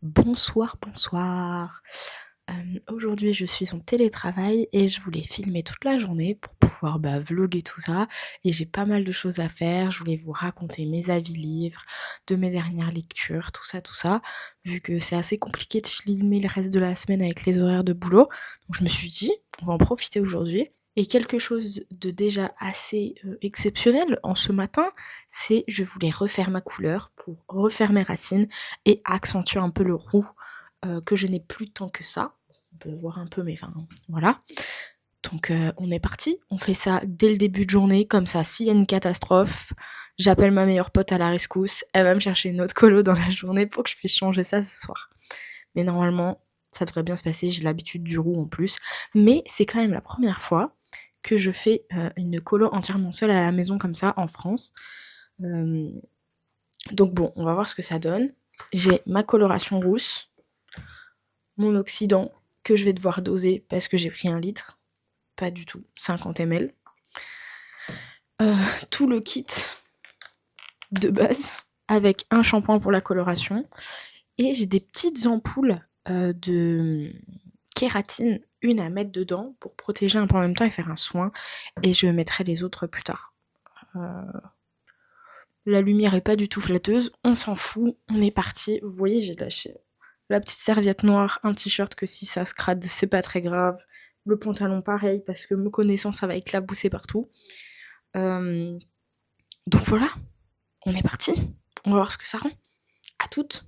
Bonsoir, bonsoir. Aujourd'hui, je suis en télétravail et je voulais filmer toute la journée pour pouvoir, vlogger tout ça et j'ai pas mal de choses à faire. Je voulais vous raconter mes avis livres, de mes dernières lectures, tout ça, vu que c'est assez compliqué de filmer le reste de la semaine avec les horaires de boulot. Donc je me suis dit: «On va en profiter aujourd'hui» et quelque chose de déjà assez, exceptionnel en ce matin, c'est je voulais refaire ma couleur pour refaire mes racines et accentuer un peu le roux, que je n'ai plus tant que ça. On peut voir un peu, mais enfin, voilà. Donc on est parti, on fait ça dès le début de journée, comme ça, s'il y a une catastrophe, j'appelle ma meilleure pote à la rescousse, elle va me chercher une autre colo dans la journée pour que je puisse changer ça ce soir. Mais normalement, ça devrait bien se passer, j'ai l'habitude du roux en plus. Mais c'est quand même la première fois que je fais, une colo entièrement seule à la maison comme ça en France. Hem, donc bon, on va voir ce que ça donne. J'ai ma coloration rousse, mon oxydant que je vais devoir doser parce que j'ai pris 1 litre, pas du tout, 50 ml. Tout le kit de base avec un shampoing pour la coloration et j'ai des petites ampoules, de kératine, une à mettre dedans pour protéger un peu en même temps et faire un soin et je mettrai les autres plus tard. Heu, la lumière est pas du tout flatteuse, on s'en fout, on est parti. Vous voyez, j'ai lâché la petite serviette noire, un t-shirt que si ça se crade, c'est pas très grave. Le pantalon pareil parce que me connaissant, ça va éclabousser partout. Hem, donc voilà, on est parti. On va voir ce que ça rend. À toutes.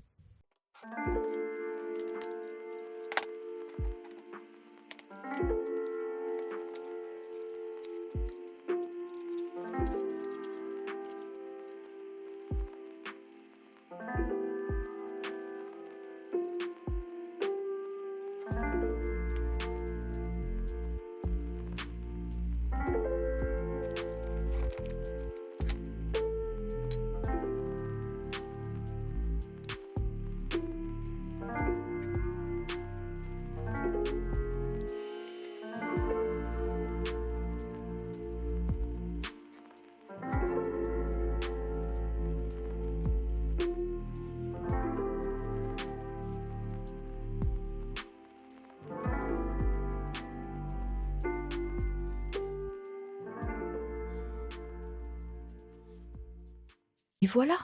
Et voilà,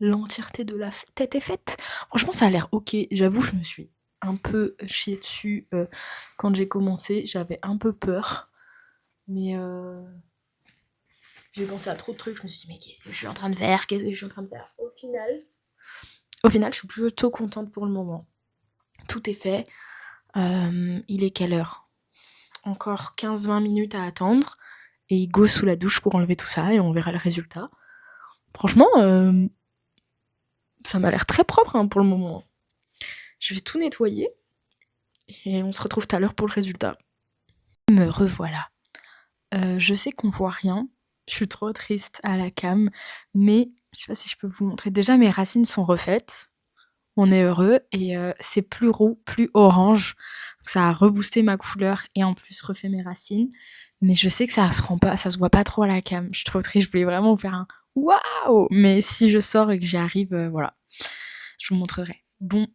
l'entièreté de la tête est faite. Franchement, ça a l'air OK. J'avoue, je me suis un peu chiée dessus, quand j'ai commencé. J'avais un peu peur, mais j'ai pensé à trop de trucs. Je me suis dit: «Mais qu'est-ce que je suis en train de faire? Qu'est-ce que je suis en train de faire?» Au final, je suis plutôt contente pour le moment. Tout est fait. Il est quelle heure? Encore 15-20 minutes à attendre et go sous la douche pour enlever tout ça et on verra le résultat. Franchement, ça m'a l'air très propre, hein, pour le moment. Je vais tout nettoyer et on se retrouve tout à l'heure pour le résultat. Me revoilà. Je sais qu'on voit rien, je suis trop triste à la cam, mais je sais pas si je peux vous montrer. Déjà mes racines sont refaites, on est heureux et c'est plus roux, plus orange. Donc ça a reboosté ma couleur et en plus refait mes racines. Mais je sais que ça se voit pas trop à la cam. Je suis trop triste, je voulais vraiment vous faire un «waouh!» mais si je sors et que j'y arrive, voilà, je vous montrerai. Bon,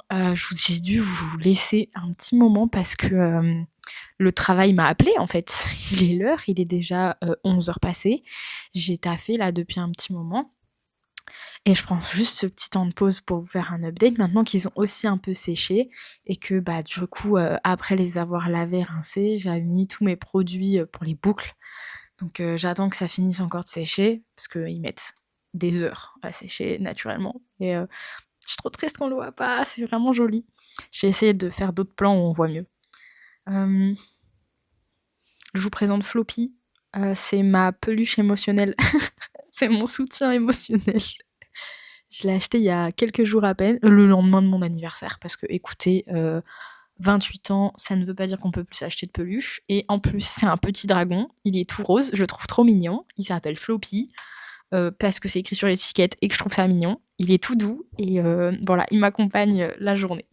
j'ai dû vous laisser un petit moment parce que, le travail m'a appelée en fait. Il est l'heure, il est déjà, 11 heures passées. J'ai taffé là depuis un petit moment et je prends juste ce petit temps de pause pour vous faire un update maintenant qu'ils ont aussi un peu séché et que, du coup, après les avoir lavés, rincés, j'avais mis tous mes produits, pour les boucles. Donc j'attends que ça finisse encore de sécher parce qu'ils mettent des heures à sécher naturellement et je suis trop triste qu'on le voit pas, c'est vraiment joli. J'ai essayé de faire d'autres plans où on voit mieux. Hem, je vous présente Floppy, c'est ma peluche émotionnelle. C'est mon soutien émotionnel. Je l'ai acheté il y a quelques jours à peine, le lendemain de mon anniversaire parce que écoutez, 28 ans, ça ne veut pas dire qu'on peut plus acheter de peluche et en plus, c'est un petit dragon, il est tout rose, je le trouve trop mignon, il s'appelle Floppy, parce que c'est écrit sur l'étiquette et que je trouve ça mignon. Il est tout doux et voilà, il m'accompagne, la journée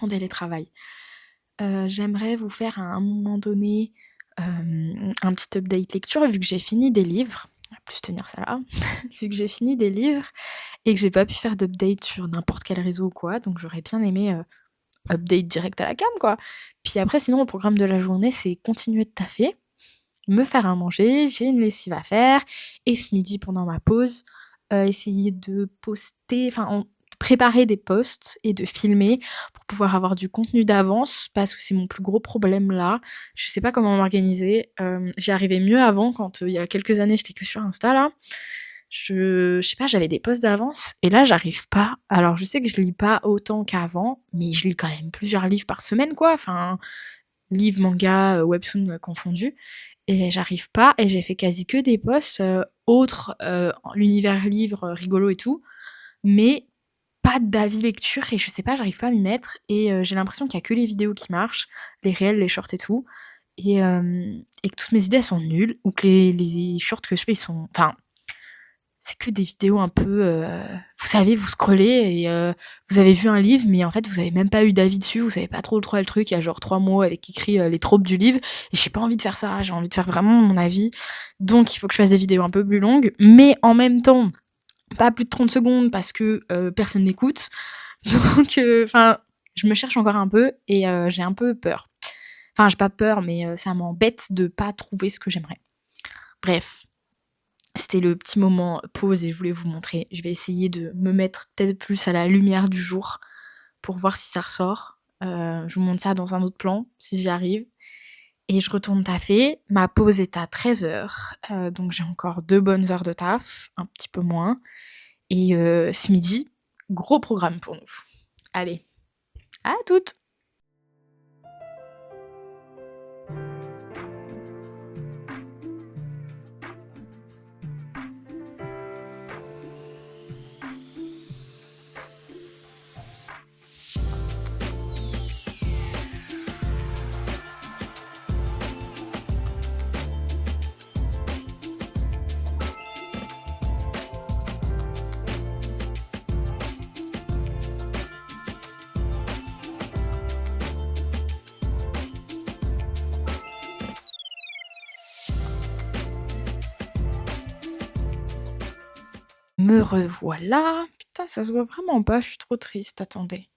en télétravail. J'aimerais vous faire à un moment donné, un petit update lecture vu que j'ai fini des livres. va plus tenir ça là, vu que j'ai fini des livres et que j'ai pas pu faire d'update sur n'importe quel réseau ou quoi, donc j'aurais bien aimé, update direct à la cam, quoi. Puis après sinon, le programme de la journée, c'est continuer de taffer, me faire à manger, j'ai une lessive à faire et ce midi pendant ma pause, essayer de poster, enfin préparer des posts et de filmer pour pouvoir avoir du contenu d'avance parce que c'est mon plus gros problème là. Je sais pas comment m'organiser. J'y arrivais mieux avant quand, il y a quelques années, j'étais que sur Insta là. Je sais pas, j'avais des posts d'avance et là j'arrive pas. Alors je sais que je lis pas autant qu'avant, mais je lis quand même plusieurs livres par semaine quoi, enfin livres, mangas, webtoons, confondus et j'arrive pas et j'ai fait quasi que des posts, autres, l'univers livre, rigolo et tout, mais pas d'avis lecture et je sais pas, j'arrive pas à m'y mettre et j'ai l'impression qu'il y a que les vidéos qui marchent, les réels, les shorts et tout et que toutes mes idées elles sont nulles ou que les shorts que je fais ils sont enfin, c'est que des vidéos un peu, vous savez, vous scrollez et vous avez vu un livre mais en fait vous avez même pas eu d'avis dessus, vous savez pas trop le truc, il y a genre 3 mots avec écrit, les tropes du livre et j'ai pas envie de faire ça, j'ai envie de faire vraiment mon avis. Donc il faut que je fasse des vidéos un peu plus longues, mais en même temps pas plus de 30 secondes parce que personne n'écoute. Donc, enfin, je me cherche encore un peu et j'ai un peu peur. Enfin, j'ai pas peur, mais ça m'embête de pas trouver ce que j'aimerais. Bref, c'était le petit moment pause et je voulais vous montrer. Je vais essayer de me mettre peut-être plus à la lumière du jour pour voir si ça ressort. Je vous montre ça dans un autre plan, si j'y arrive. Et je retourne taffer. Ma pause est à 13h, donc j'ai encore 2 bonnes heures de taf, un petit peu moins. Et ce midi, gros programme pour nous. Allez, à toutes! Me revoilà. Putain, ça se voit vraiment pas, je suis trop triste, attendez.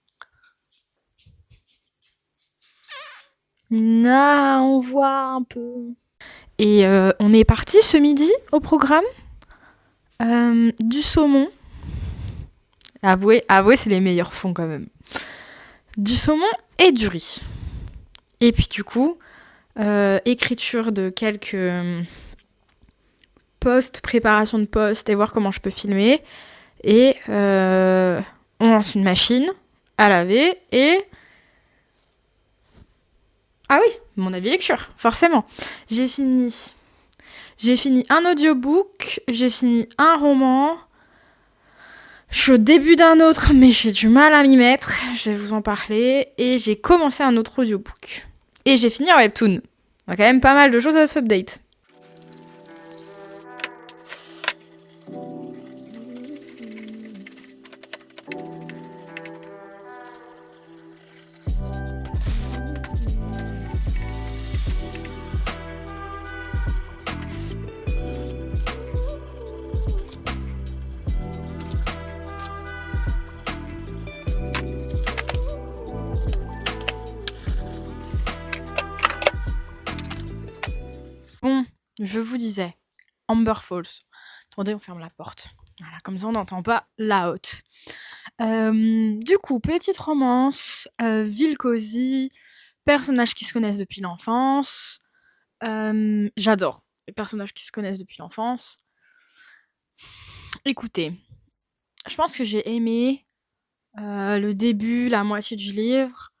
Là, on voit un peu. Et on est parti ce midi au programme. Du saumon. Avouez, c'est les meilleurs fonds quand même. Du saumon et du riz. Et puis du coup, écriture de quelques posts, préparation de posts et voir comment je peux filmer. Et on lance une machine à laver et... Ah oui, mon avis lecture, forcément. J'ai fini un audiobook, j'ai fini un roman. Je suis au début d'un autre, mais j'ai du mal à m'y mettre. Je vais vous en parler. Et j'ai commencé un autre audiobook. Et j'ai fini un webtoon. On a quand même pas mal de choses à s'update. Bon, je vous disais, Amber Falls. Attendez, on ferme la porte. Voilà, comme ça on n'entend pas la haute. Du coup, petite romance, ville cosy, personnages qui se connaissent depuis l'enfance. J'adore les personnages qui se connaissent depuis l'enfance. Écoutez, je pense que j'ai aimé le début, la moitié du livre.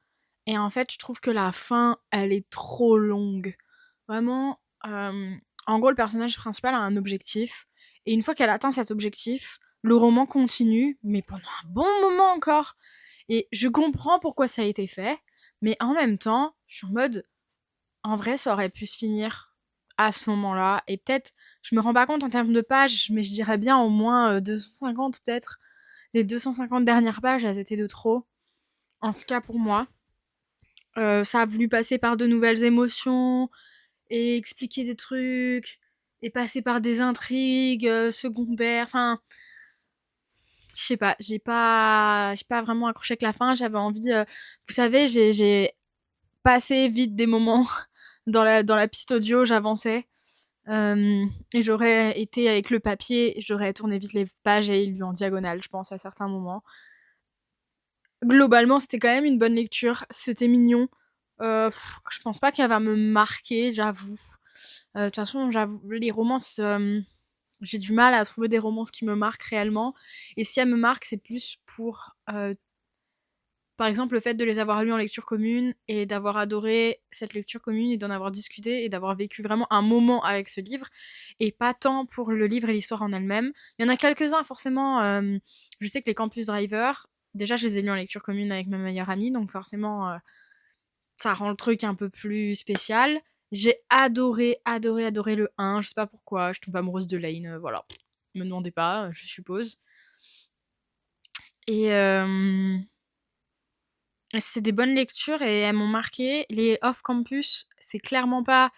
Et en fait, je trouve que la fin, elle est trop longue. Vraiment, en gros, le personnage principal a un objectif. Et une fois qu'elle atteint cet objectif, le roman continue, mais pendant un bon moment encore. Et je comprends pourquoi ça a été fait, mais en même temps, je suis en mode, en vrai, ça aurait pu se finir à ce moment-là. Et peut-être, je me rends pas compte en termes de pages, mais je dirais bien au moins 250 peut-être. Les 250 dernières pages, elles étaient de trop. En tout cas pour moi. Ça a voulu passer par de nouvelles émotions et expliquer des trucs. et passer par des intrigues, secondaires, enfin, je sais pas, j'ai pas vraiment accroché avec la fin. J'avais envie, vous savez, j'ai passé vite des moments dans la piste audio, j'avançais, et j'aurais été avec le papier, j'aurais tourné vite les pages et lu en diagonale, je pense, à certains moments. Globalement, c'était quand même une bonne lecture, c'était mignon. Je pense pas qu'elle va me marquer, j'avoue. De toute façon, j'avoue, les romances, j'ai du mal à trouver des romances qui me marquent réellement. Et si elles me marquent, c'est plus pour, par exemple, le fait de les avoir lues en lecture commune et d'avoir adoré cette lecture commune et d'en avoir discuté et d'avoir vécu vraiment un moment avec ce livre, et pas tant pour le livre et l'histoire en elle-même. Il y en a quelques-uns, forcément. Je sais que les Campus Driver, déjà, je les ai lus en lecture commune avec ma meilleure amie, donc forcément, ça rend le truc un peu plus spécial. J'ai adoré, adoré, adoré le 1. Je sais pas pourquoi, je tombe amoureuse de Lane, voilà. Me demandez pas, je suppose. Et c'est des bonnes lectures et elles m'ont marqué. Les off-campus, c'est clairement pas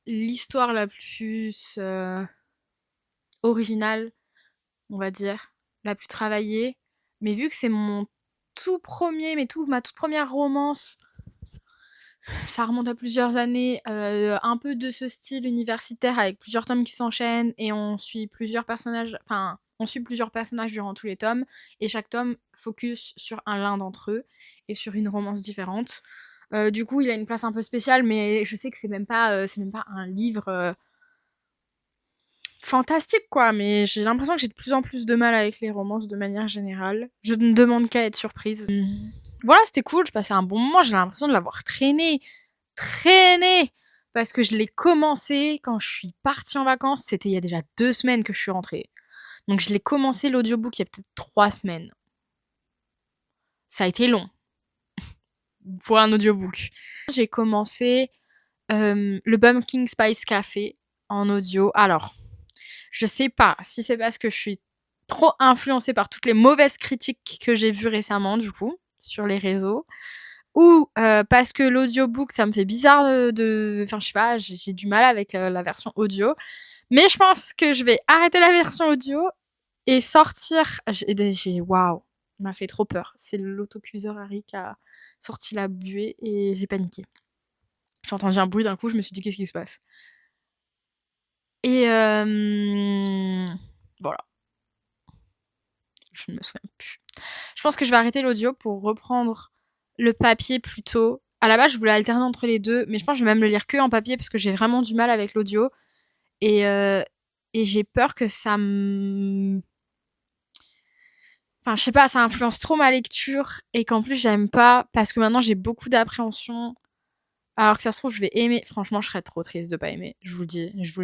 l'histoire la plus originale, on va dire, la plus travaillée. Mais vu que c'est mon tout premier, ma toute première romance, ça remonte à plusieurs années, un peu de ce style universitaire avec plusieurs tomes qui s'enchaînent et on suit plusieurs personnages, enfin, on suit plusieurs personnages durant tous les tomes et chaque tome focus sur l'un d'entre eux et sur une romance différente. Du coup, il a une place un peu spéciale, mais je sais que c'est même pas un livre fantastique, quoi. Mais j'ai l'impression que j'ai de plus en plus de mal avec les romances de manière générale. Je ne demande qu'à être surprise. Voilà, c'était cool, je passais un bon moment, j'ai l'impression de l'avoir traîné, parce que je l'ai commencé quand je suis partie en vacances, c'était il y a déjà 2 semaines que je suis rentrée. Donc je l'ai commencé l'audiobook il y a peut-être 3 semaines. Ça a été long pour un audiobook. J'ai commencé le Pumpkin Spice Café en audio. Alors, je sais pas si c'est parce que je suis trop influencée par toutes les mauvaises critiques que j'ai vues récemment, du coup, sur les réseaux, ou parce que l'audiobook, ça me fait bizarre enfin, je sais pas, j'ai du mal avec la version audio. Mais je pense que je vais arrêter la version audio et sortir. Waouh, il m'a fait trop peur. C'est l'autocuiseur Harry qui a sorti la buée et j'ai paniqué. J'ai entendu un bruit d'un coup, je me suis dit qu'est-ce qui se passe. Et voilà. Je ne me souviens plus. Je pense que je vais arrêter l'audio pour reprendre le papier plutôt. À la base, je voulais alterner entre les deux, mais je pense que je vais même le lire que en papier parce que j'ai vraiment du mal avec l'audio. Et, et j'ai peur que ça me... Enfin, je sais pas, ça influence trop ma lecture et qu'en plus j'aime pas parce que maintenant j'ai beaucoup d'appréhension. Alors que ça se trouve, je vais aimer. Franchement, je serais trop triste de pas aimer. Je vous le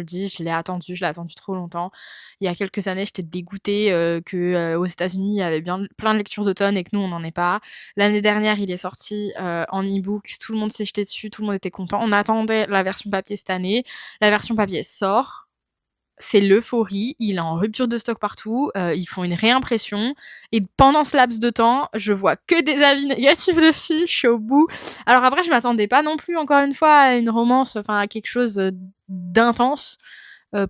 dis, je l'ai attendu trop longtemps. Il y a quelques années, j'étais dégoûtée que aux États-Unis, il y avait bien plein de lectures d'automne et que nous, on n'en est pas. L'année dernière, il est sorti en e-book, tout le monde s'est jeté dessus, tout le monde était content. On attendait la version papier cette année. La version papier sort. C'est l'euphorie, il est en rupture de stock partout, ils font une réimpression et pendant ce laps de temps, je vois que des avis négatifs dessus, je suis au bout. Alors après, je m'attendais pas non plus, encore une fois, à une romance, enfin à quelque chose d'intense.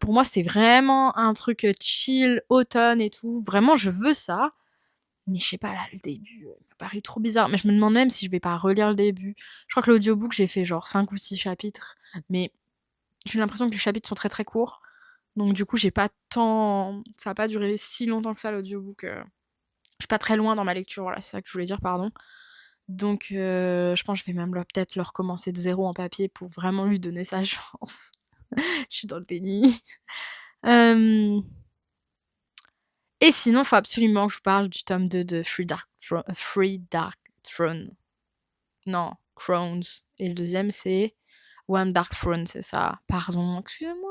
Pour moi, c'était vraiment un truc chill, automne et tout. Vraiment, je veux ça. Mais je sais pas, là, le début m'a paru trop bizarre. Mais je me demande même si je vais pas relire le début. Je crois que l'audiobook, j'ai fait genre 5 ou 6 chapitres, mais j'ai l'impression que les chapitres sont très très courts. Donc du coup, j'ai pas tant ça a pas duré si longtemps que ça l'audiobook, je suis pas très loin dans ma lecture, voilà, c'est ça que je voulais dire, pardon. Donc je pense que je vais même peut-être le recommencer de zéro en papier pour vraiment lui donner sa chance. Je suis dans le déni. Hem Et sinon, faut absolument que je vous parle du tome 2 de Three Dark Throne. Non, Crowns et le deuxième c'est One Dark Throne, c'est ça. Pardon, excusez-moi.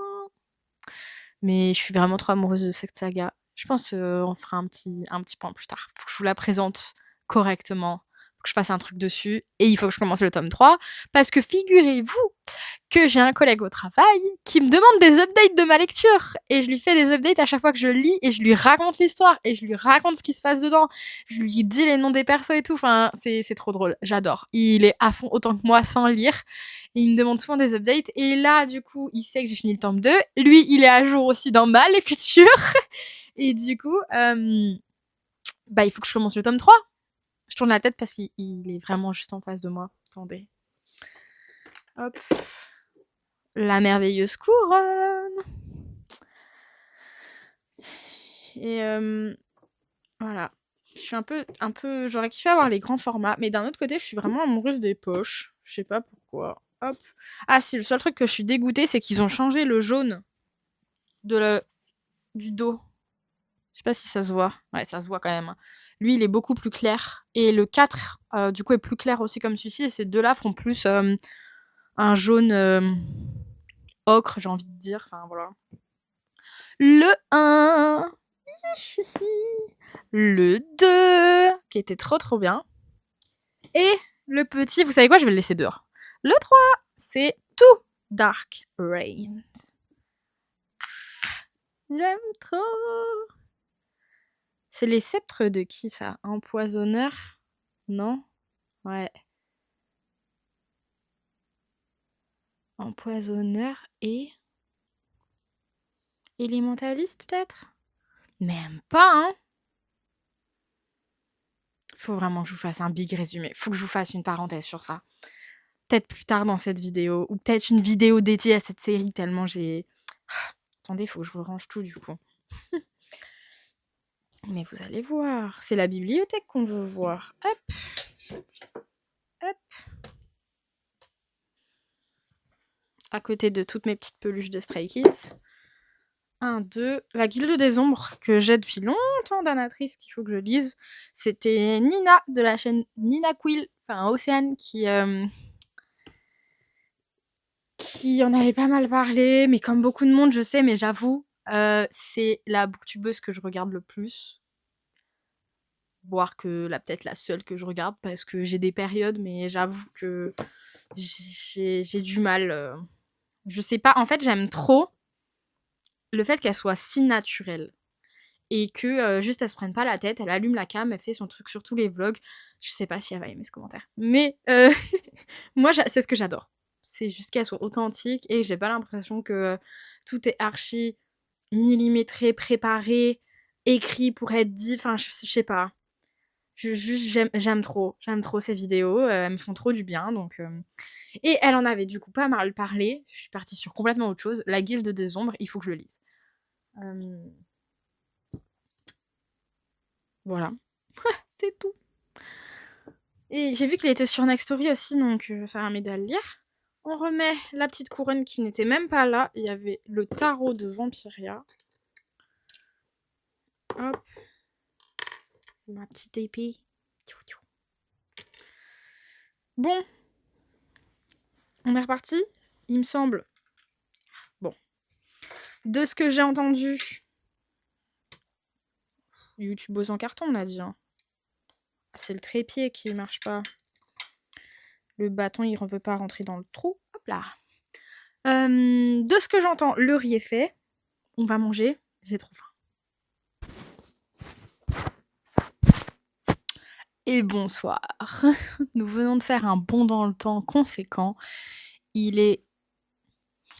Mais je suis vraiment trop amoureuse de cette saga. Je pense on fera un petit point plus tard pour que je vous la présente correctement faut que je fasse un truc dessus et il faut que je commence le tome 3 parce que figurez-vous que j'ai un collègue au travail qui me demande des updates de ma lecture et je lui fais des updates à chaque fois que je lis et je lui raconte l'histoire et je lui raconte ce qui se passe dedans. Je lui dis les noms des persos et tout. Enfin, c'est trop drôle. J'adore. Il est à fond autant que moi sans lire. Et il me demande souvent des updates. Et là, du coup, il sait que j'ai fini le tome 2. Lui, il est à jour aussi dans ma lecture. Et du coup, il faut que je commence le tome 3. Je tourne la tête parce qu'il est vraiment juste en face de moi. Attendez. Hop. La merveilleuse couronne. Et voilà. Je suis un peu, j'aurais kiffé avoir les grands formats, mais d'un autre côté, je suis vraiment amoureuse des poches. Je sais pas pourquoi. Hop. Ah si, le seul truc que je suis dégoûtée, c'est qu'ils ont changé le jaune du dos. Je sais pas si ça se voit. Ouais, ça se voit quand même. Lui, il est beaucoup plus clair. Et le 4, du coup, est plus clair aussi comme celui-ci. Et ces deux-là font plus un jaune ocre, j'ai envie de dire. Enfin, voilà. Le 1. Le 2, qui était trop bien. Et le petit, vous savez quoi, je vais le laisser dehors. Le 3, c'est Too Dark Reigns. J'aime trop. C'est les sceptres de qui, ça? Empoisonneur? Non? Ouais. Empoisonneur et... élémentaliste, peut-être? Même pas, hein? Faut vraiment que je vous fasse un big résumé. Faut que je vous fasse une parenthèse sur ça. Peut-être plus tard dans cette vidéo. Ou peut-être une vidéo dédiée à cette série, tellement j'ai... Attendez, faut que je range tout, du coup. Mais vous allez voir. C'est la bibliothèque qu'on veut voir. Hop. Hop. À côté de toutes mes petites peluches de Stray Kids. 1, 2. La Guilde des Ombres, que j'ai depuis longtemps d'Anatrice, qu'il faut que je lise. C'était Nina, de la chaîne Nina Quill, enfin Océane, qui en avait pas mal parlé. Mais comme beaucoup de monde, je sais, mais j'avoue, c'est la booktubeuse que je regarde le plus. Voire que peut-être la seule que je regarde, parce que j'ai des périodes, mais j'avoue que j'ai du mal. Je sais pas, en fait, j'aime trop le fait qu'elle soit si naturelle. Et que juste elle se prenne pas la tête, elle allume la cam, elle fait son truc sur tous les vlogs. Je sais pas si elle va aimer ce commentaire. Mais moi, c'est ce que j'adore. C'est juste qu'elle soit authentique et j'ai pas l'impression que tout est archi millimétré, préparé, écrit pour être dit. Enfin, je sais pas. J'aime trop ces vidéos, elles me font trop du bien, donc et elle en avait du coup pas mal parlé, je suis partie sur complètement autre chose, La Guilde des Ombres, il faut que je le lise. Voilà. C'est tout. Et j'ai vu qu'il était sur Next Story aussi, donc ça va m'aider à le lire. On remet la petite couronne qui n'était même pas là, il y avait le tarot de Vampiria. Hop. Ma petite épée. Bon. On est reparti, il me semble. Bon. De ce que j'ai entendu, YouTube en carton, on a dit. Hein. C'est le trépied qui marche pas. Le bâton, il ne veut pas rentrer dans le trou. Hop là. De ce que j'entends, le riz est fait. On va manger. J'ai trop faim. Et bonsoir. Nous venons de faire un bond dans le temps conséquent. Il est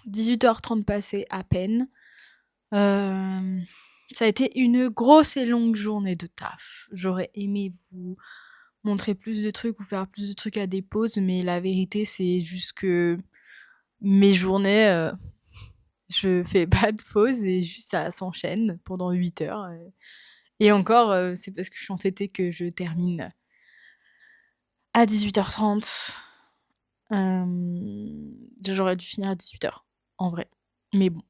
18h30 passé à peine. Ça a été une grosse et longue journée de taf. J'aurais aimé vous montrer plus de trucs ou faire plus de trucs à des pauses, mais la vérité, c'est juste que mes journées, je fais pas de pause et juste ça s'enchaîne pendant 8 heures. Et encore, c'est parce que je suis entêtée que je termine à 18h30. J'aurais dû finir à 18h, en vrai. Mais bon,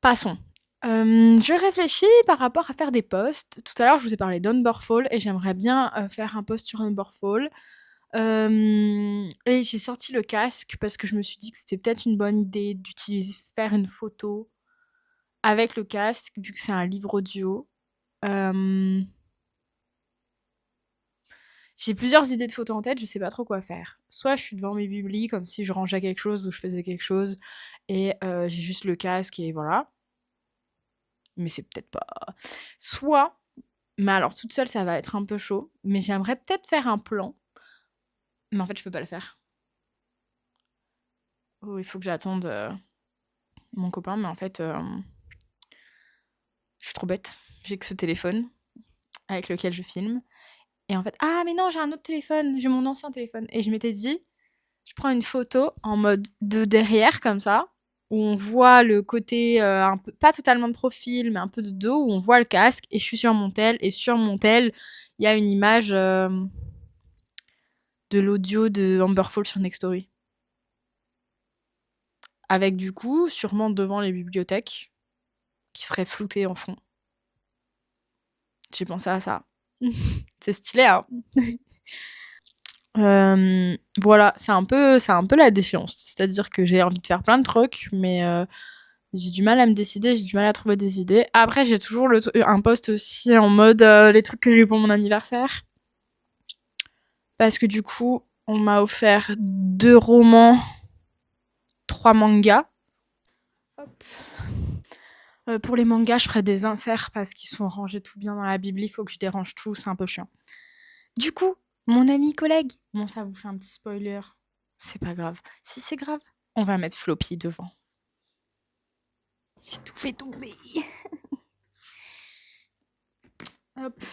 passons. Je réfléchis par rapport à faire des posts. Tout à l'heure, je vous ai parlé d'Unburfall et j'aimerais bien faire un post sur Unburfall. Et j'ai sorti le casque parce que je me suis dit que c'était peut-être une bonne idée d'utiliser, faire une photo avec le casque, vu que c'est un livre audio. J'ai plusieurs idées de photos en tête, je sais pas trop quoi faire. Soit je suis devant mes biblis comme si je rangeais quelque chose ou je faisais quelque chose et j'ai juste le casque et voilà. Mais c'est peut-être pas soit mais alors toute seule, ça va être un peu chaud, mais j'aimerais peut-être faire un plan, mais en fait, je peux pas le faire. Oh, il faut que j'attende, mon copain, mais en fait, je suis trop bête. J'ai que ce téléphone avec lequel je filme et en fait ah mais non, j'ai un autre téléphone, j'ai mon ancien téléphone et je m'étais dit: «Je prends une photo en mode de derrière comme ça, où on voit le côté, un peu pas totalement de profil, mais un peu de dos, où on voit le casque et je suis sur mon tel et sur mon tel, il y a une image, de l'audio de Amber Falls sur Nextory». Avec du coup, sûrement devant les bibliothèques, qui seraient floutées en fond. J'ai pensé à ça. C'est stylé, hein? Voilà, c'est un peu la défiance. C'est-à-dire que j'ai envie de faire plein de trucs, mais j'ai du mal à me décider, j'ai du mal à trouver des idées. Après, j'ai toujours un post aussi en mode les trucs que j'ai eu pour mon anniversaire. Parce que du coup, on m'a offert 2 romans, 3 mangas. Hop. Pour les mangas, je ferai des inserts parce qu'ils sont rangés tout bien dans la Bible. Il faut que je dérange tout, c'est un peu chiant. Du coup, mon ami collègue, bon, ça vous fait un petit spoiler. C'est pas grave. Si c'est grave, on va mettre Floppy devant. J'ai tout fait tomber. Hop.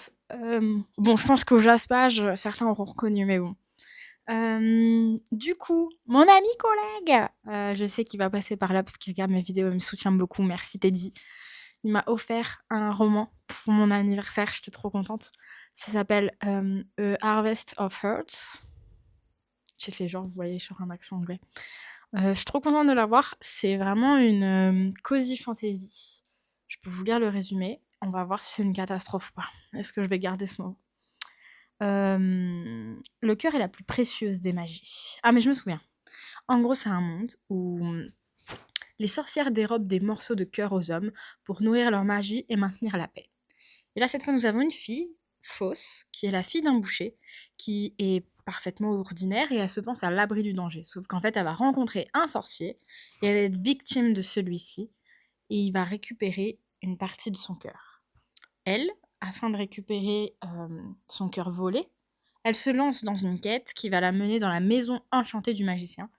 Bon, je pense qu'au jaspage, certains auront reconnu, mais bon. Du coup, mon ami collègue, je sais qu'il va passer par là parce qu'il regarde mes vidéos, il me soutient beaucoup. Merci Teddy. Il m'a offert un roman pour mon anniversaire, j'étais trop contente. Ça s'appelle A Harvest of Hurts. J'ai fait genre, vous voyez, sur un accent anglais. Je suis trop contente de l'avoir. C'est vraiment une cozy fantasy. Je peux vous lire le résumé. On va voir si c'est une catastrophe ou pas. Est-ce que je vais garder ce mot? Le cœur est la plus précieuse des magies. Ah, mais je me souviens. En gros, c'est un monde où les sorcières dérobent des morceaux de cœur aux hommes pour nourrir leur magie et maintenir la paix. Et là, cette fois, nous avons une fille, Fausse, qui est la fille d'un boucher, qui est parfaitement ordinaire et elle se pense à l'abri du danger. Sauf qu'en fait, elle va rencontrer un sorcier et elle va être victime de celui-ci et il va récupérer une partie de son cœur. Elle, afin de récupérer son cœur volé, elle se lance dans une quête qui va la mener dans la maison enchantée du magicien,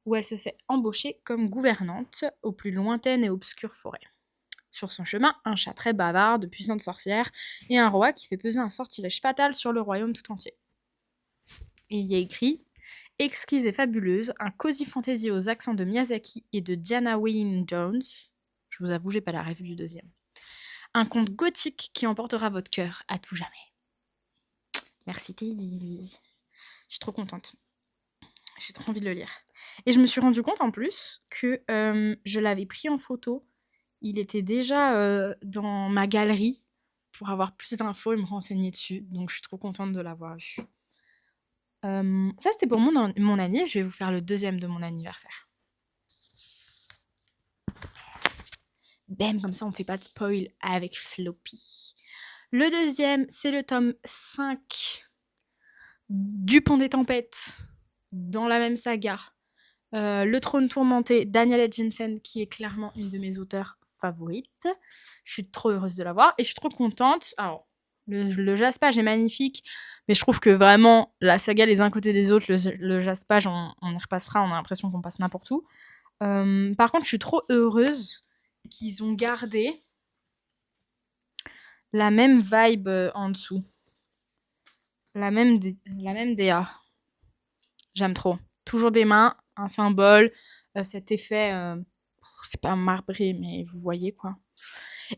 où elle se fait embaucher comme gouvernante aux plus lointaines et obscures forêts. Sur son chemin, un chat très bavard, de puissantes sorcières, et un roi qui fait peser un sortilège fatal sur le royaume tout entier. Et il y a écrit « Exquise et fabuleuse, un cosy fantasy aux accents de Miyazaki et de Diana Wynne Jones ». Je vous avoue, j'ai pas la rêve du deuxième. Un conte gothique qui emportera votre cœur à tout jamais. Merci Teddy. Je suis trop contente. J'ai trop envie de le lire. Et je me suis rendu compte en plus que je l'avais pris en photo. Il était déjà dans ma galerie pour avoir plus d'infos et me renseigner dessus. Donc je suis trop contente de l'avoir eu. Ça c'était pour mon anniv. Je vais vous faire le deuxième de mon anniversaire. Bam, comme ça on fait pas de spoil avec Floppy. Le deuxième, c'est le tome 5 du Pont des Tempêtes, dans la même saga. Le Trône Tourmenté, Danielle Jensen, qui est clairement une de mes auteurs favorites. Je suis trop heureuse de l'avoir et je suis trop contente. Alors, le jaspage est magnifique, mais je trouve que vraiment, la saga les uns côté des autres, le jaspage, on y repassera, on a l'impression qu'on passe n'importe où. Par contre, je suis trop heureuse qu'ils ont gardé la même vibe en dessous. La même DA. J'aime trop. Toujours des mains, un symbole, cet effet, c'est pas marbré, mais vous voyez quoi.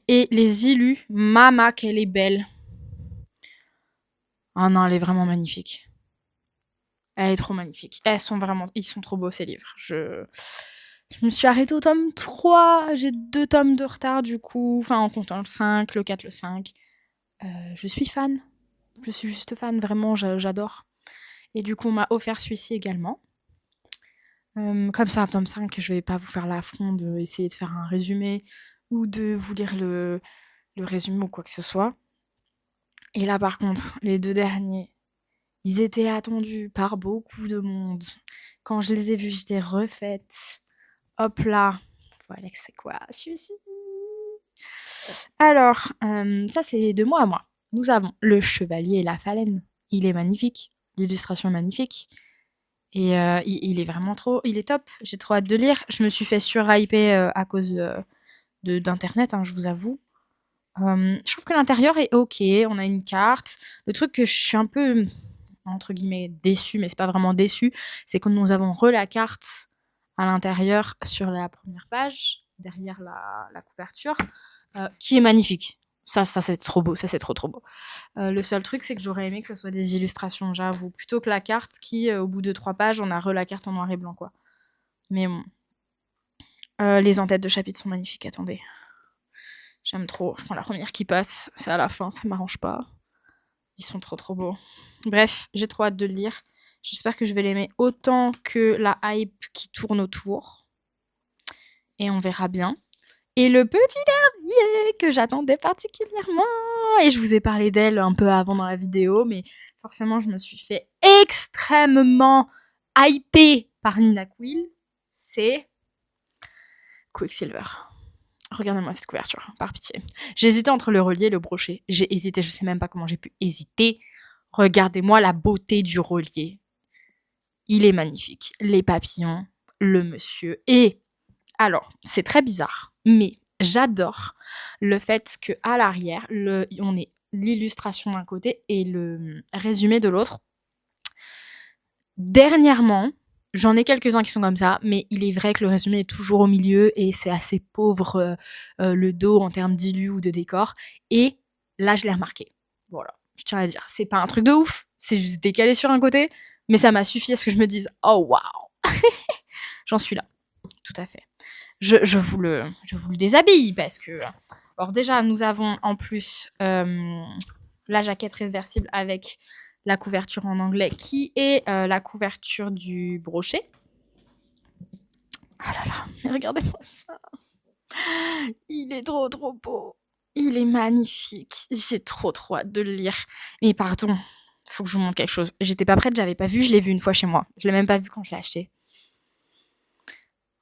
Et les illus, Mama, qu'elle est belle. Ah non, elle est vraiment magnifique. Elle est trop magnifique. Ils sont trop beaux ces livres. Je me suis arrêtée au tome 3. J'ai 2 tomes de retard du coup. Enfin, en comptant le 5, le 4, le 5. Je suis fan. Je suis juste fan, vraiment, j'adore. Et du coup, on m'a offert celui-ci également. Comme c'est un tome 5, je vais pas vous faire l'affront d'essayer de faire un résumé ou de vous lire le résumé ou quoi que ce soit. Et là, par contre, les 2 derniers, Ils étaient attendus par beaucoup de monde. Quand je les ai vus, j'étais refaite. Hop là, voilà que c'est quoi celui-ci. Alors, ça c'est de moi à moi. Nous avons Le Chevalier et la Phalène. Il est magnifique, l'illustration est magnifique et il est vraiment il est top. J'ai trop hâte de lire. Je me suis fait surhyper, à cause, d'internet, hein, je vous avoue. Je trouve que l'intérieur est OK, on a une carte. Le truc que je suis un peu, entre guillemets, «déçue», mais c'est pas vraiment déçue, c'est que nous avons la carte à l'intérieur sur la première page, derrière la couverture, qui est magnifique. Ça c'est trop beau, ça c'est trop, trop beau. Le seul truc, c'est que j'aurais aimé que ça soit des illustrations, j'avoue, plutôt que la carte qui, au bout de 3 pages, on a la carte en noir et blanc, quoi. Mais bon. Les en-têtes de chapitre sont magnifiques, attendez. J'aime trop. Je prends la première qui passe, c'est à la fin, ça m'arrange pas. Ils sont trop, trop beaux. Bref, j'ai trop hâte de le lire. J'espère que je vais l'aimer autant que la hype qui tourne autour. Et on verra bien. Et le petit dernier que j'attendais particulièrement, et je vous ai parlé d'elle un peu avant dans la vidéo, mais forcément, je me suis fait extrêmement hyper par Nina Quill, c'est Quicksilver. Regardez-moi cette couverture, par pitié. J'ai hésité entre le relier et le brochet. J'ai hésité, je sais même pas comment j'ai pu hésiter. Regardez-moi la beauté du relier. Il est magnifique. Les papillons, le monsieur. Et alors, c'est très bizarre, mais j'adore le fait qu'à l'arrière, on ait l'illustration d'un côté et le résumé de l'autre. Dernièrement, j'en ai quelques-uns qui sont comme ça, mais il est vrai que le résumé est toujours au milieu et c'est assez pauvre, le dos en termes d'illu ou de décor. Et là, je l'ai remarqué. Voilà, je tiens à dire, c'est pas un truc de ouf, c'est juste décalé sur un côté, mais ça m'a suffi à ce que je me dise oh waouh, j'en suis là, tout à fait. Je vous le déshabille parce que. Alors, déjà, nous avons en plus la jaquette réversible avec la couverture en anglais qui est la couverture du brochet. Ah là là, mais regardez-moi ça. Il est trop trop beau. Il est magnifique. J'ai trop trop hâte de le lire. Mais pardon, faut que je vous montre quelque chose. J'étais pas prête, j'avais pas vu, je l'ai vu une fois chez moi. Je l'ai même pas vu quand je l'ai acheté.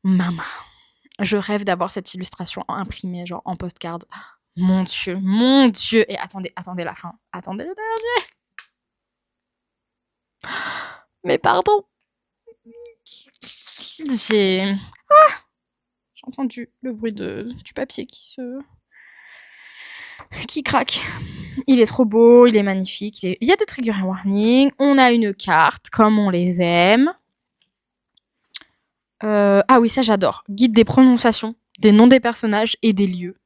Maman, je rêve d'avoir cette illustration imprimée, genre en postcard. Mon Dieu, mon Dieu. Et attendez la fin. Attendez le dernier. Mais pardon. J'ai entendu le bruit du papier qui craque. Il est trop beau, il est magnifique. Il y a des trigger warnings. On a une carte, comme on les aime. Ah oui, ça j'adore. Guide des prononciations, des noms des personnages et des lieux.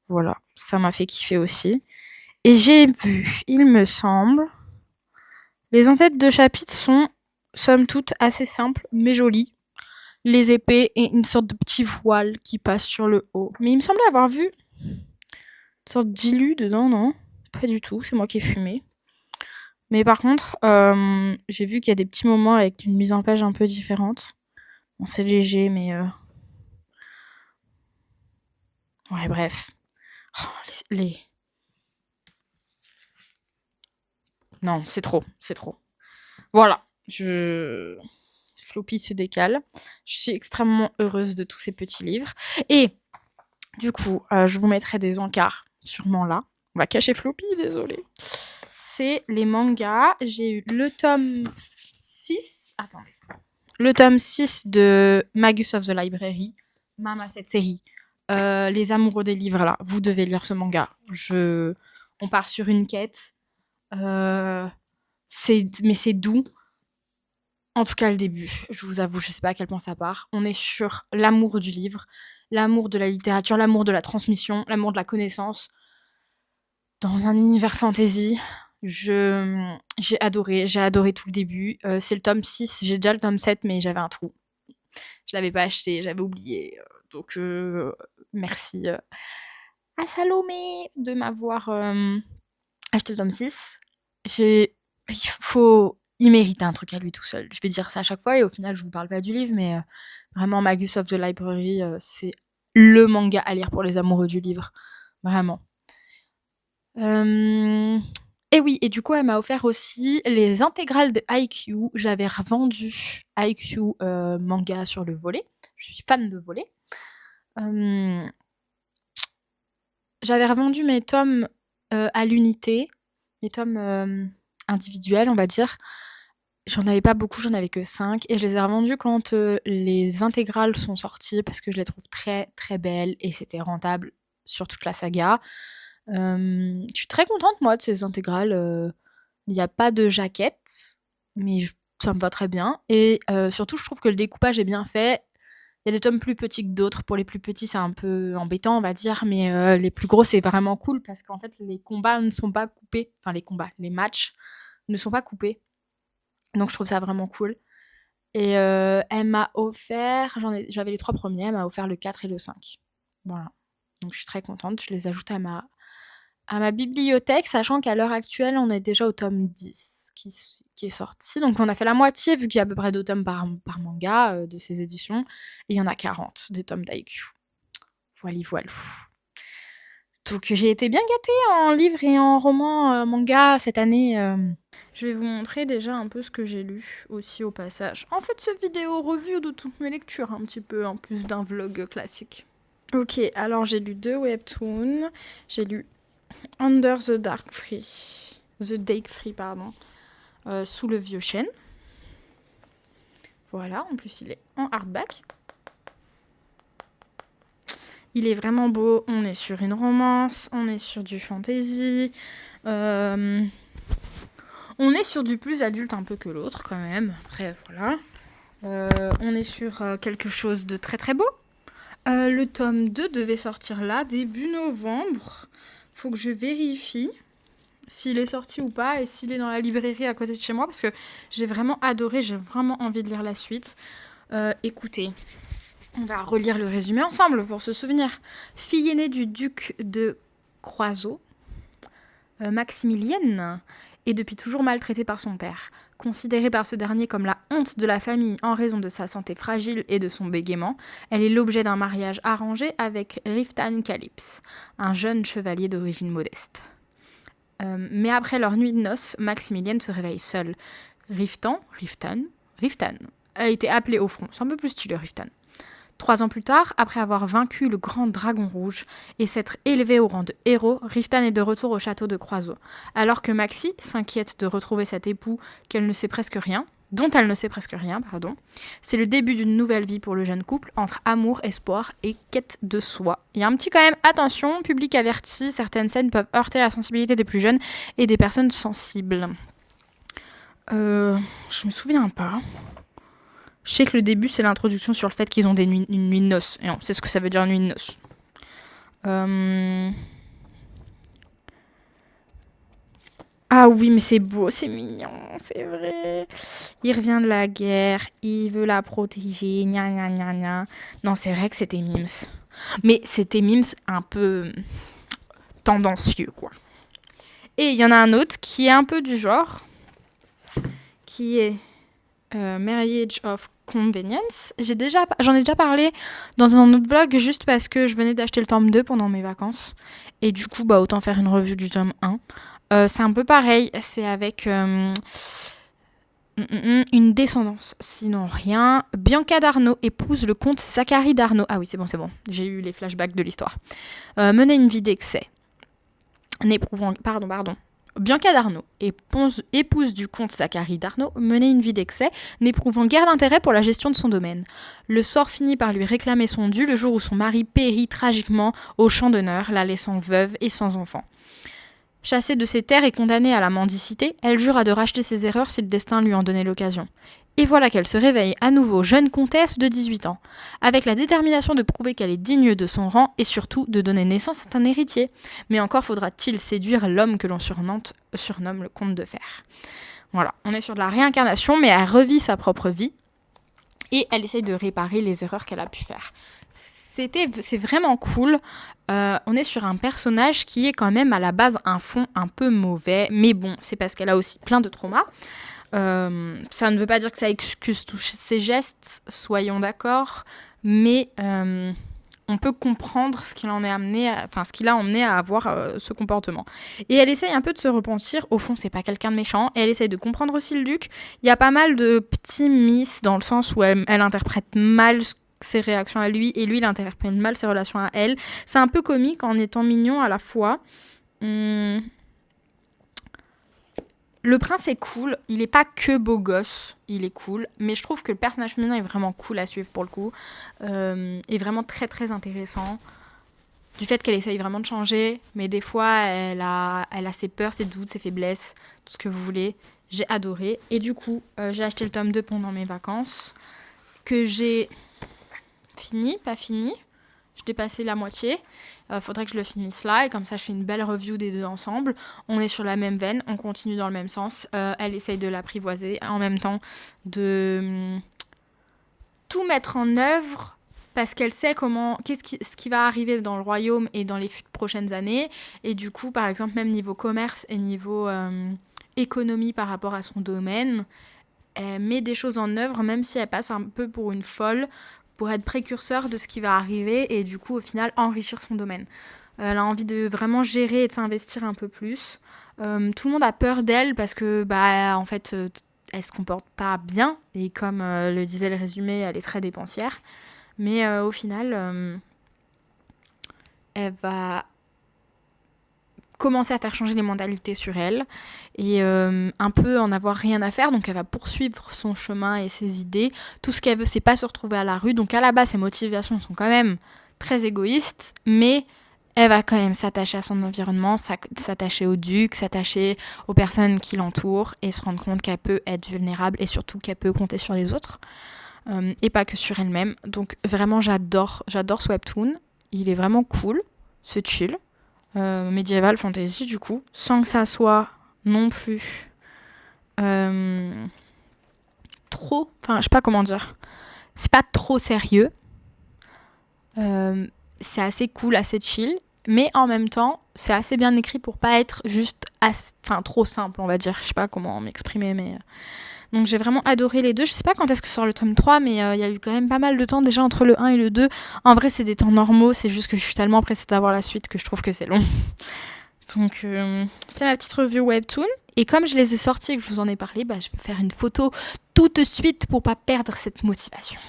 Voilà, ça m'a fait kiffer aussi. Et j'ai vu, il me semble, les en-têtes de chapitres sont, somme toute, assez simples, mais jolies. Les épées et une sorte de petit voile qui passe sur le haut. Mais il me semblait avoir vu une sorte d'illu dedans, non? Pas du tout, c'est moi qui ai fumé. Mais par contre, j'ai vu qu'il y a des petits moments avec une mise en page un peu différente. Bon, c'est léger, mais... Ouais, bref. Oh, Non, c'est trop, c'est trop. Voilà, Floppy se décale. Je suis extrêmement heureuse de tous ces petits livres. Et du coup, je vous mettrai des encarts, sûrement là. On va cacher Floppy, désolé. C'est les mangas. J'ai eu le tome 6. Attendez. Le tome 6 de Magus of the Library. Mama, cette série. Les amoureux des livres, là. Vous devez lire ce manga. On part sur une quête. Mais c'est doux. En tout cas, le début, je vous avoue, je sais pas à quel point ça part. On est sur l'amour du livre, l'amour de la littérature, l'amour de la transmission, l'amour de la connaissance, dans un univers fantasy. J'ai adoré tout le début. C'est le tome 6, j'ai déjà le tome 7, mais j'avais un trou. Je l'avais pas acheté, j'avais oublié. Donc, merci à Salomé de m'avoir acheté le tome 6. Il mérite un truc à lui tout seul. Je vais dire ça à chaque fois et au final, je vous parle pas du livre, mais vraiment, Magus of the Library, c'est le manga à lire pour les amoureux du livre. Vraiment. Et oui, et du coup, elle m'a offert aussi les intégrales de Haikyuu. J'avais revendu Haikyuu, manga sur le volet. Je suis fan de volet. Hem, J'avais revendu mes tomes, à l'unité, mes tomes, individuels, on va dire. J'en avais pas beaucoup, j'en avais que 5 et je les ai revendus quand, les intégrales sont sorties parce que je les trouve très, très belles et c'était rentable sur toute la saga. Je suis très contente moi de ces intégrales, il y a pas de jaquette, mais ça me va très bien et surtout je trouve que le découpage est bien fait. Il y a des tomes plus petits que d'autres. Pour les plus petits, c'est un peu embêtant, on va dire, mais les plus gros, c'est vraiment cool parce qu'en fait, les combats ne sont pas coupés. Enfin, les matchs ne sont pas coupés. Donc, je trouve ça vraiment cool. Et elle m'a offert, j'avais les 3 premiers, elle m'a offert le 4 et le 5. Voilà. Donc, je suis très contente. Je les ajoute à ma bibliothèque, sachant qu'à l'heure actuelle, on est déjà au tome 10 qui est sorti. Donc on a fait la moitié, vu qu'il y a à peu près 2 tomes par manga, de ces éditions. Et il y en a 40 des tomes d'Haikyuu. Voilou, voilou. Donc j'ai été bien gâtée en livres et en romans, manga cette année. Je vais vous montrer déjà un peu ce que j'ai lu aussi au passage. En fait, cette vidéo revue de toutes mes lectures, un petit peu, en plus d'un vlog classique. Ok, alors j'ai lu 2 webtoons. J'ai lu Under the Dark Free. The Dake Free, pardon. Sous le vieux chêne. Voilà, en plus il est en hardback. Il est vraiment beau, on est sur une romance, on est sur du fantasy, on est sur du plus adulte un peu que l'autre quand même, après voilà. On est sur quelque chose de très très beau. Le tome 2 devait sortir là, début novembre. Faut que je vérifie s'il est sorti ou pas et s'il est dans la librairie à côté de chez moi parce que j'ai vraiment adoré, j'ai vraiment envie de lire la suite. Écoutez, on va relire le résumé ensemble pour se souvenir. Fille aînée du duc de Croiseau, Maximilienne est depuis toujours maltraitée par son père. Considérée par ce dernier comme la honte de la famille en raison de sa santé fragile et de son bégaiement, elle est l'objet d'un mariage arrangé avec Riftan Calypse, un jeune chevalier d'origine modeste. Mais après leur nuit de noces, Maximilienne se réveille seule. Riftan a été appelé au front. C'est un peu plus stylé, Riftan. 3 ans plus tard, après avoir vaincu le grand dragon rouge et s'être élevé au rang de héros, Riftan est de retour au château de Croiseau. Alors que Maxi s'inquiète de retrouver cet époux dont elle ne sait presque rien, c'est le début d'une nouvelle vie pour le jeune couple entre amour, espoir et quête de soi. Il y a un petit quand même, attention, public averti, certaines scènes peuvent heurter la sensibilité des plus jeunes et des personnes sensibles. Je me souviens pas. Je sais que le début, c'est l'introduction sur le fait qu'ils ont une nuit de noces. Et on sait ce que ça veut dire, une nuit de noces. Ah oui, mais c'est beau, c'est mignon, c'est vrai. Il revient de la guerre, il veut la protéger, gna gna gna gna. Non, c'est vrai que c'était Mims. Mais c'était Mims un peu tendancieux, quoi. Et il y en a un autre qui est un peu du genre, qui est Marriage of Convenience. J'en ai déjà parlé dans un autre vlog, juste parce que je venais d'acheter le tome 2 pendant mes vacances. Et du coup, autant faire une revue du tome 1. C'est un peu pareil, c'est avec une descendance, sinon rien. Bianca d'Arnaud épouse le comte Zachary d'Arnaud. Ah oui, c'est bon, j'ai eu les flashbacks de l'histoire. Mener une vie d'excès. Bianca d'Arnaud, épouse du comte Zachary d'Arnaud, menait une vie d'excès, n'éprouvant guère d'intérêt pour la gestion de son domaine. Le sort finit par lui réclamer son dû le jour où son mari périt tragiquement au champ d'honneur, la laissant veuve et sans enfant. Chassée de ses terres et condamnée à la mendicité, elle jura de racheter ses erreurs si le destin lui en donnait l'occasion. Et voilà qu'elle se réveille à nouveau jeune comtesse de 18 ans, avec la détermination de prouver qu'elle est digne de son rang et surtout de donner naissance à un héritier. Mais encore faudra-t-il séduire l'homme que l'on surnomme le comte de fer. Voilà, on est sur de la réincarnation, mais elle revit sa propre vie et elle essaye de réparer les erreurs qu'elle a pu faire. C'est vraiment cool. On est sur un personnage qui est quand même à la base un fond un peu mauvais, mais bon, c'est parce qu'elle a aussi plein de traumas. Ça ne veut pas dire que ça excuse tous ses gestes, soyons d'accord, mais on on peut comprendre ce qu'il en est amené, ce qui l'a emmené à avoir ce comportement. Et elle essaye un peu de se repentir. Au fond, c'est pas quelqu'un de méchant. Et elle essaye de comprendre aussi le duc. Il y a pas mal de petits miss dans le sens où elle interprète mal ses réactions à lui et lui, il interprète mal ses relations à elle. C'est un peu comique en étant mignon à la fois. Le prince est cool, il est pas que beau gosse, il est cool, mais je trouve que le personnage féminin est vraiment cool à suivre pour le coup, est vraiment très très intéressant, du fait qu'elle essaye vraiment de changer, mais des fois elle a ses peurs, ses doutes, ses faiblesses, tout ce que vous voulez. J'ai adoré, et du coup j'ai acheté le tome 2 pendant mes vacances, que j'ai pas fini, je dépassais la moitié. Faudrait que je le finisse là et comme ça je fais une belle review des deux ensemble. On est sur la même veine, on continue dans le même sens. Elle essaye de l'apprivoiser en même temps de tout mettre en œuvre parce qu'elle sait ce qui va arriver dans le royaume et dans les prochaines années. Et du coup, par exemple, même niveau commerce et niveau économie par rapport à son domaine, elle met des choses en œuvre même si elle passe un peu pour une folle pour être précurseur de ce qui va arriver et du coup au final enrichir son domaine. Elle a envie de vraiment gérer et de s'investir un peu plus. Tout le monde a peur d'elle parce que en fait elle se comporte pas bien et comme le disait le résumé, elle est très dépensière. Mais au final elle va commencer à faire changer les mentalités sur elle et un peu en avoir rien à faire, donc elle va poursuivre son chemin et ses idées. Tout ce qu'elle veut, c'est pas se retrouver à la rue, donc à la base ses motivations sont quand même très égoïstes, mais elle va quand même s'attacher à son environnement, s'attacher au duc, s'attacher aux personnes qui l'entourent et se rendre compte qu'elle peut être vulnérable et surtout qu'elle peut compter sur les autres et pas que sur elle-même. Donc vraiment j'adore ce webtoon, il est vraiment cool, c'est chill. Médiéval fantasy du coup, sans que ça soit non plus trop, je sais pas comment dire, c'est pas trop sérieux, c'est assez cool, assez chill, mais en même temps c'est assez bien écrit pour pas être juste trop simple, on va dire, je sais pas comment m'exprimer, mais donc j'ai vraiment adoré les deux. Je sais pas quand est-ce que sort le tome 3, mais il y a eu quand même pas mal de temps déjà entre le 1 et le 2. En vrai, c'est des temps normaux, c'est juste que je suis tellement pressée d'avoir la suite que je trouve que c'est long. Donc c'est ma petite review webtoon. Et comme je les ai sortis et que je vous en ai parlé, je vais faire une photo tout de suite pour pas perdre cette motivation.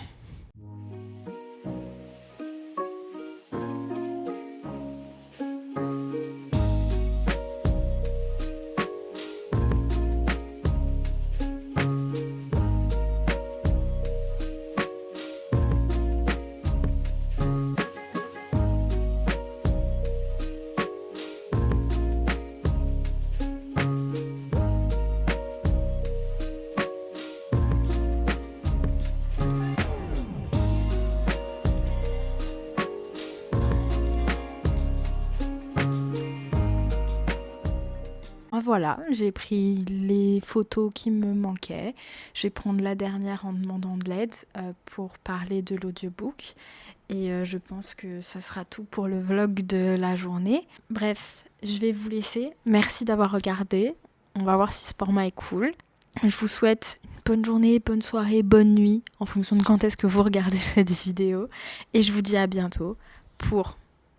Voilà, j'ai pris les photos qui me manquaient. Je vais prendre la dernière en demandant de l'aide pour parler de l'audiobook. Et je pense que ça sera tout pour le vlog de la journée. Bref, je vais vous laisser. Merci d'avoir regardé. On va voir si ce format est cool. Je vous souhaite une bonne journée, bonne soirée, bonne nuit, en fonction de quand est-ce que vous regardez cette vidéo. Et je vous dis à bientôt pour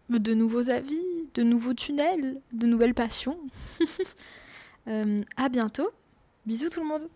de nouveaux avis, de nouveaux tunnels, de nouvelles passions. À bientôt. Bisous tout le monde.